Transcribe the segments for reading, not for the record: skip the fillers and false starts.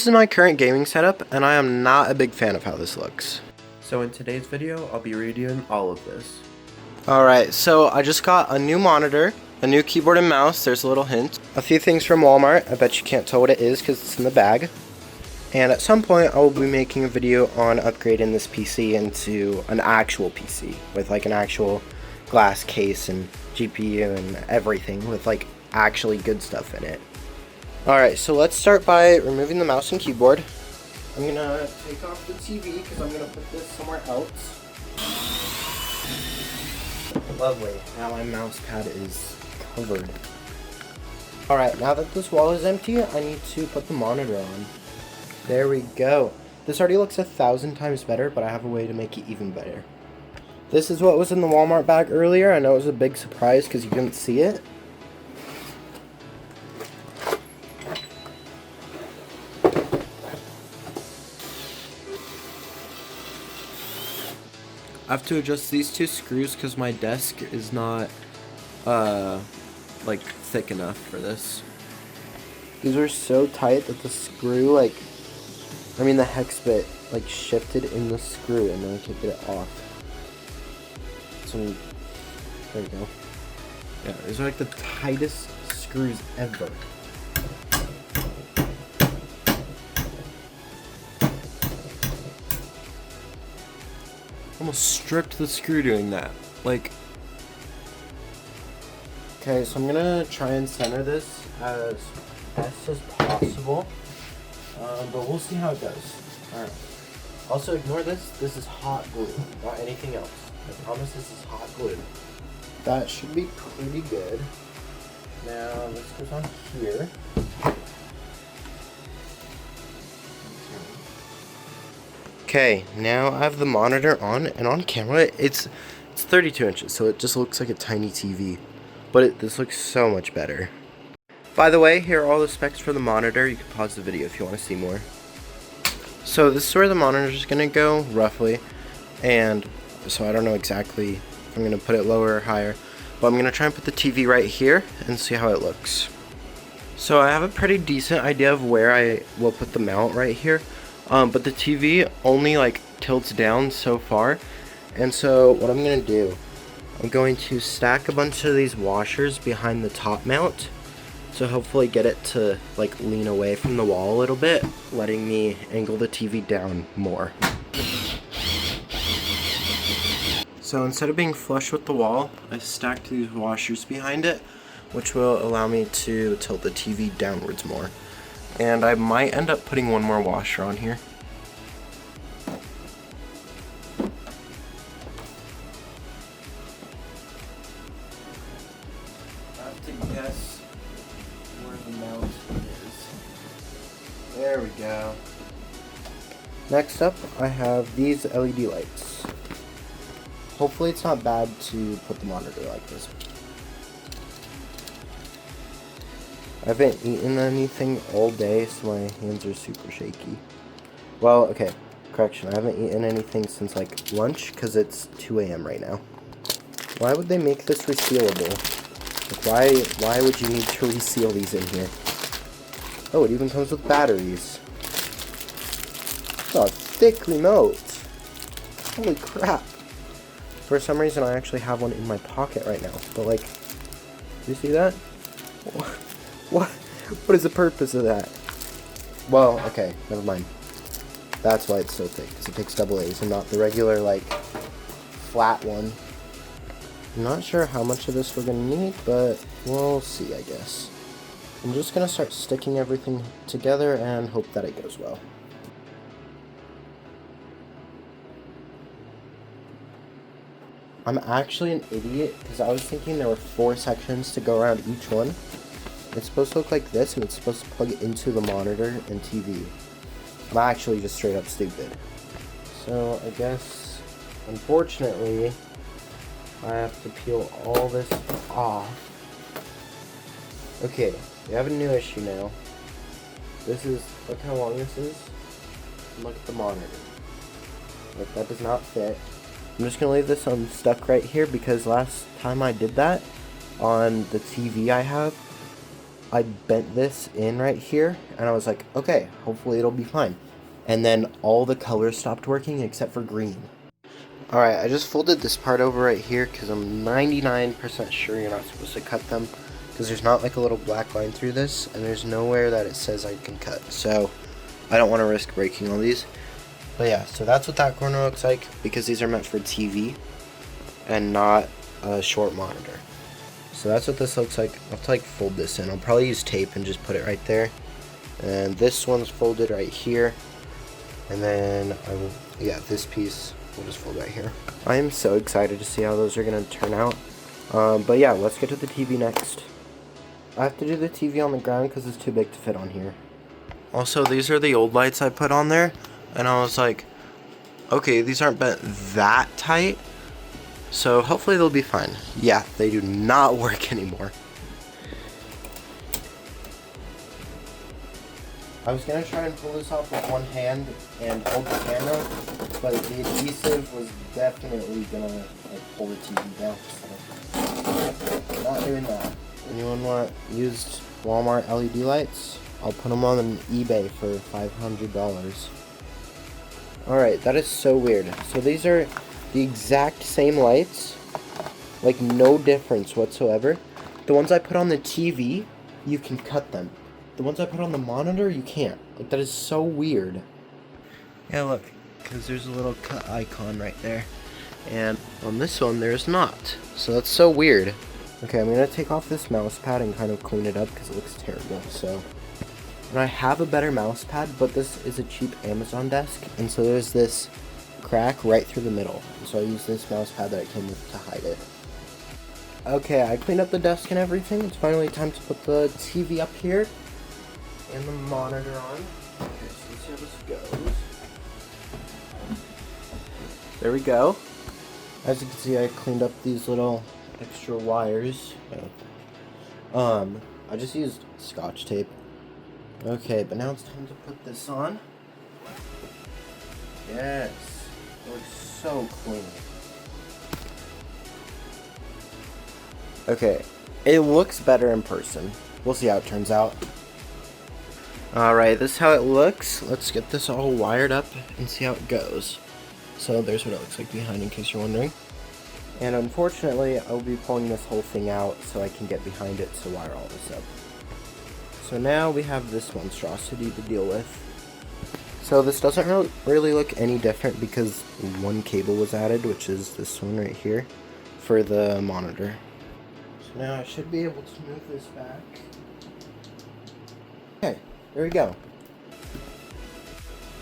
This is my current gaming setup, and I am not a big fan of how this looks. So in today's video, I'll be redoing all of this. Alright, so I just got a new monitor, a new keyboard and mouse, there's a little hint. A few things from Walmart, I bet you can't tell what it is because it's in the bag. And at some point I will be making a video on upgrading this PC into an actual PC, with like an actual glass case and GPU and everything, with like actually good stuff in it. Alright, so let's start by removing the mouse and keyboard. I'm gonna take off the TV because I'm gonna put this somewhere else. Lovely. Now my mouse pad is covered. Alright, now that this wall is empty, I need to put the monitor on. There we go. This already looks 1,000 times better, but I have a way to make it even better. This is what was in the Walmart bag earlier. I know it was a big surprise because you didn't see it. I have to adjust these two screws because my desk is not, like, thick enough for this. These are so tight that the screw, the hex bit, shifted in the screw and then I can't get it off. So, there you go. Yeah, these are, the tightest screws ever. Almost stripped the screw doing that. Okay, so I'm gonna try and center this as best as possible, but we'll see how it goes. Alright. Also, ignore this. This is hot glue, not anything else. I promise this is hot glue. That should be pretty good. Now, this goes on here. Okay, now I have the monitor on, and on camera, it's 32 inches, so it just looks like a tiny TV. But this looks so much better. By the way, here are all the specs for the monitor. You can pause the video if you want to see more. So this is where the monitor is going to go, roughly. And so I don't know exactly if I'm going to put it lower or higher. But I'm going to try and put the TV right here and see how it looks. So I have a pretty decent idea of where I will put the mount right here. But the TV only tilts down so far, and so what I'm going to do, I'm going to stack a bunch of these washers behind the top mount to hopefully get it to lean away from the wall a little bit, letting me angle the TV down more. So instead of being flush with the wall, I stacked these washers behind it, which will allow me to tilt the TV downwards more. And I might end up putting one more washer on here. I have to guess where the mount is. There we go. Next up, I have these LED lights. Hopefully it's not bad to put the monitor like this. I haven't eaten anything all day, so my hands are super shaky. Well, okay, correction, I haven't eaten anything since lunch, because it's 2 a.m. right now. Why would they make this resealable? Why would you need to reseal these in here? Oh, it even comes with batteries. Oh, thick remote. Holy crap. For some reason, I actually have one in my pocket right now, but you see that? What is the purpose of that? Well, okay, never mind. That's why it's so thick, because it takes double A's and not the regular, flat one. I'm not sure how much of this we're going to need, but we'll see, I guess. I'm just going to start sticking everything together and hope that it goes well. I'm actually an idiot, because I was thinking there were 4 sections to go around each one. It's supposed to look like this, and it's supposed to plug into the monitor and TV. I'm actually just straight up stupid. So, I guess, unfortunately, I have to peel all this off. Okay, we have a new issue now. Look how long this is. Look at the monitor. That does not fit. I'm just going to leave this unstuck right here, because last time I did that on the TV I have, I bent this in right here, and I was like, okay, hopefully it'll be fine. And then all the colors stopped working except for green. Alright, I just folded this part over right here because I'm 99% sure you're not supposed to cut them, because there's not like a little black line through this, and there's nowhere that it says I can cut. So I don't want to risk breaking all these. But yeah, so that's what that corner looks like, because these are meant for TV and not a short monitor. So that's what this looks like. I'll have to like fold this in. I'll probably use tape and just put it right there. And this one's folded right here. And then I will, yeah, this piece will just fold right here. I am so excited to see how those are going to turn out. But yeah, let's get to the TV next. I have to do the TV on the ground because it's too big to fit on here. Also, these are the old lights I put on there. And I was like, okay, these aren't bent that tight. So hopefully they'll be fine. Yeah, they do not work anymore. I was gonna try and pull this off with one hand and hold the camera, but the adhesive was definitely gonna like pull the TV down. So not doing that. Anyone want used Walmart LED lights? I'll put them on eBay for $500. Alright, that is so weird. So these are the exact same lights, like no difference whatsoever. The ones I put on the TV, you can cut them. The ones I put on the monitor, you can't. Like, that is so weird. Yeah, look, because there's a little cut icon right there. And on this one, there's not. So that's so weird. Okay, I'm going to take off this mouse pad and kind of clean it up because it looks terrible. So, and I have a better mouse pad, but this is a cheap Amazon desk. And so there's this crack right through the middle. So I use this mouse pad that it came with to hide it. Okay, I cleaned up the desk and everything. It's finally time to put the TV up here and the monitor on. Okay, so let's see how this goes. There we go. As you can see, I cleaned up these little extra wires. I just used Scotch tape. Okay, but now it's time to put this on. Yes, it looks so clean. Okay, it looks better in person. We'll see how it turns out. Alright, this is how it looks. Let's get this all wired up and see how it goes. So there's what it looks like behind, in case you're wondering. And unfortunately, I'll be pulling this whole thing out so I can get behind it to wire all this up. So now we have this monstrosity to deal with. So this doesn't really look any different because one cable was added, which is this one right here, for the monitor. So now I should be able to move this back. Okay. There we go.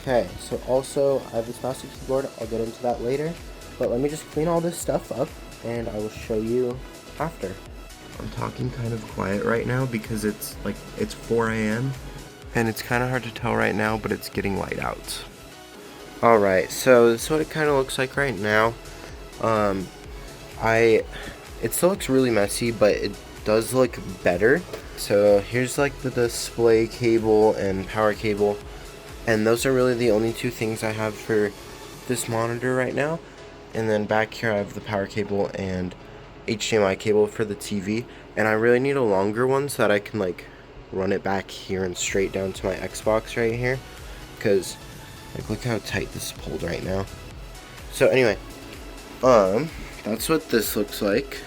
Okay, so also I have this mouse and keyboard. I'll get into that later. But let me just clean all this stuff up and I will show you after. I'm talking kind of quiet right now because it's 4 a.m. and it's kind of hard to tell right now, but it's getting light out. Alright, so this is what it kind of looks like right now. It still looks really messy, but it does look better. So here's like the display cable and power cable, and those are really the only two things I have for this monitor right now. And then back here I have the power cable and HDMI cable for the TV, and I really need a longer one so that I can like run it back here and straight down to my Xbox right here, because like look how tight this is pulled right now. So anyway, that's what this looks like.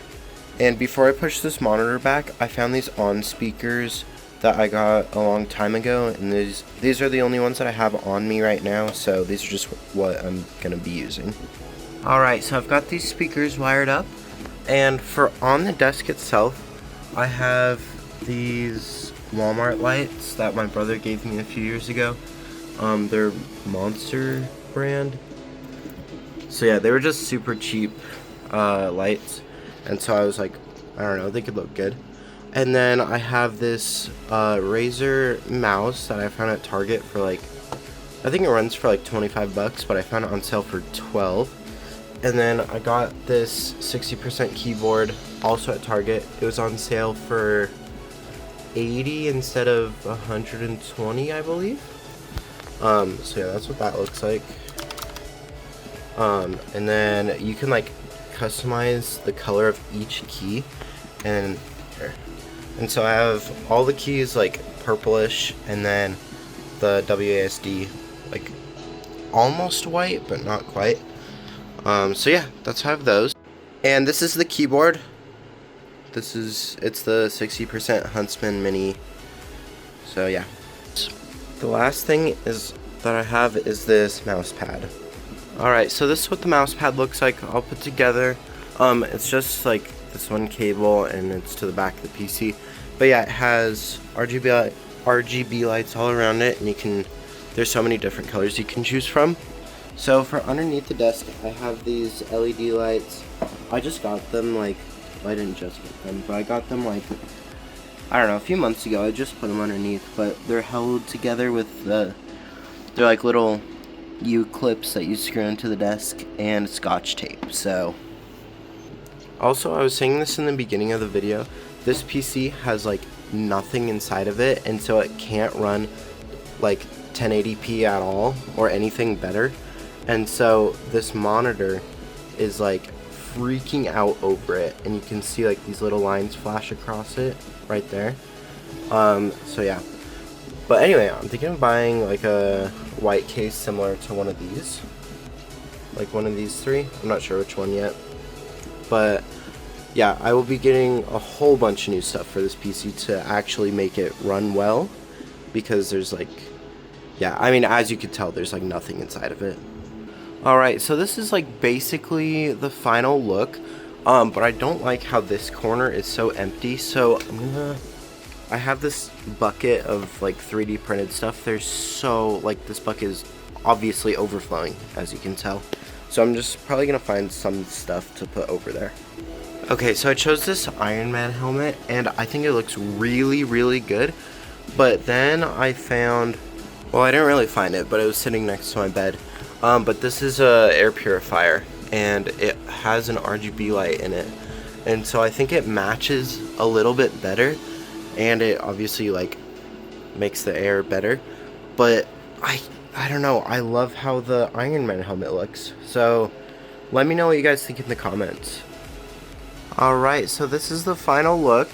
And before I push this monitor back, I found these on speakers that I got a long time ago, and these are the only ones that I have on me right now, so these are just what I'm gonna be using. Alright, so I've got these speakers wired up, and for on the desk itself, I have these Walmart lights that my brother gave me a few years ago. They're Monster brand. So yeah, they were just super cheap lights. And so I was like, I don't know, they could look good. And then I have this Razer mouse that I found at Target for like, I think it runs for like 25 bucks, but I found it on sale for 12. And then I got this 60% keyboard also at Target. It was on sale for 80 instead of 120, I believe. So yeah, that's what that looks like. And then you can like customize the color of each key, and here, And so I have all the keys like purplish, and then the WASD like almost white, but not quite. So yeah, that's how I have those. And this is the keyboard. It's the 60% Huntsman Mini. So yeah. The last thing is that I have is this mouse pad. Alright, so this is what the mouse pad looks like all put together. It's just like this one cable, and it's to the back of the PC. But yeah, it has RGB lights all around it, and there's so many different colors you can choose from. So for underneath the desk, I have these LED lights. I just got them, like, well, I didn't just get them, but I got them like, I don't know, a few months ago. I just put them underneath, but they're held together with they're like little U-clips that you screw into the desk and Scotch tape. So also, I was saying this in the beginning of the video, this PC has like nothing inside of it, and so it can't run like 1080p at all or anything better. And so this monitor is like freaking out over it, and you can see like these little lines flash across it right there. So yeah, but anyway, I'm thinking of buying like a white case similar to one of these, like one of these three. I'm not sure which one yet, but yeah, I will be getting a whole bunch of new stuff for this PC to actually make it run well, because there's like, yeah, I mean, as you can tell, there's like nothing inside of it. Alright, so this is like basically the final look, but I don't like how this corner is so empty, so I have this bucket of like 3D printed stuff. There's so, like, this bucket is obviously overflowing, as you can tell, so I'm just probably gonna find some stuff to put over there. Okay, so I chose this Iron Man helmet, and I think it looks really, really good, but then I found, well, I didn't really find it, but it was sitting next to my bed. But this is a air purifier, and it has an RGB light in it, and so I think it matches a little bit better, and it obviously like makes the air better. But I don't know, I love how the Iron Man helmet looks. So let me know what you guys think in the comments. Alright, so this is the final look.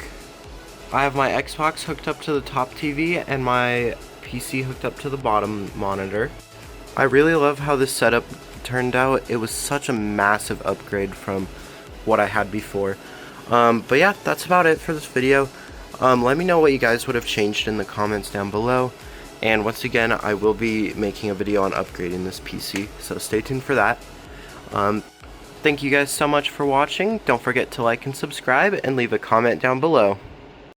I have my Xbox hooked up to the top TV and my PC hooked up to the bottom monitor. I really love how this setup turned out. It was such a massive upgrade from what I had before. But yeah, that's about it for this video. Let me know what you guys would have changed in the comments down below. And once again, I will be making a video on upgrading this PC, so stay tuned for that. Thank you guys so much for watching. Don't forget to like and subscribe, and leave a comment down below.